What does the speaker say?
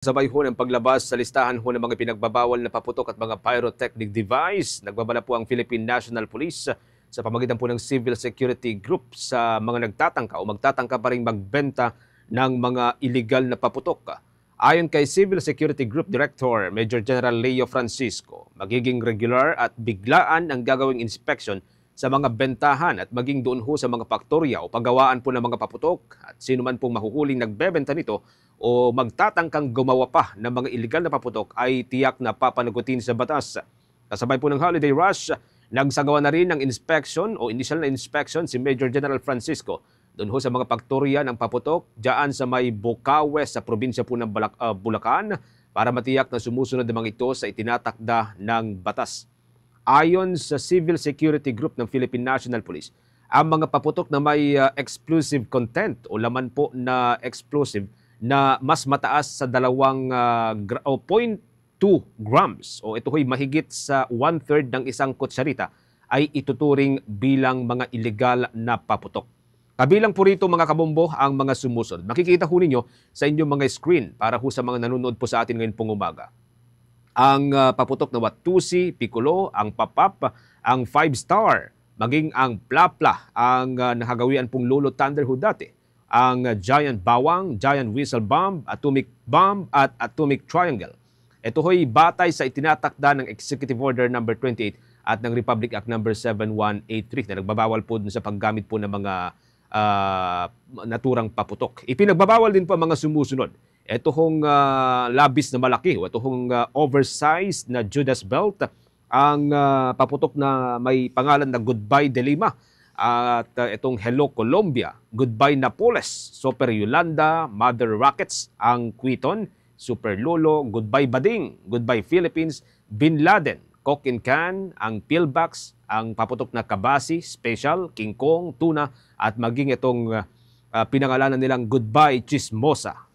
Sabay ho ng paglabas sa listahan ho ng mga pinagbabawal na paputok at mga pyrotechnic device, nagbabala po ang Philippine National Police sa pamamagitan po ng Civil Security Group sa mga nagtatangka o magtatangka pa rin magbenta ng mga illegal na paputok. Ayon kay Civil Security Group Director Major General Leo Francisco, magiging regular at biglaan ang gagawing inspection sa mga bentahan at maging doon ho sa mga faktorya o paggawaan po ng mga paputok at sino man pong mahuhuling nagbebenta nito o magtatangkang gumawa pa ng mga iligal na paputok ay tiyak na papanagutin sa batas. Kasabay po ng holiday rush, nagsagawa na rin ng inspection o initial na inspection si Major General Francisco doon ho sa mga faktorya ng paputok dyan sa may Bocaue sa probinsya po ng Bulacan para matiyak na sumusunod ng mga ito sa itinatakda ng batas. Ayon sa Civil Security Group ng Philippine National Police, ang mga paputok na may explosive content o laman po na explosive na mas mataas sa 0.2 grams o ito ho'y mahigit sa 1/3 ng isang kutsarita ay ituturing bilang mga illegal na paputok. Kabilang po rito mga kabombo ang mga sumusunod. Makikita ho ninyo sa inyong mga screen para ho sa mga nanonood po sa atin ngayon pong umaga. Ang paputok na Watusi, Piccolo, ang Papap, ang 5-star, maging ang Plapla, ang nakagawian pong Lolo Thunder ho dati, ang Giant Bawang, Giant Whistle Bomb, Atomic Bomb at Atomic Triangle. Ito ho'y batay sa itinatakda ng Executive Order No. 28 at ng Republic Act No. 7183 na nagbabawal po sa paggamit po ng mga naturang paputok. Ipinagbabawal din po ang mga sumusunod. Ito hong labis na malaki o ito hong oversized na Judas belt, ang paputok na may pangalan na Goodbye de Lima, at itong Hello Colombia, Goodbye Napoles, Super Yolanda, Mother Rockets, ang Quiton, Super Lolo, Goodbye Bading, Goodbye Philippines, Bin Laden, Coke and Can, ang Pillbox, ang paputok na Kabasi, Special, King Kong, Tuna, at maging itong pinangalanan nilang Goodbye Chismosa.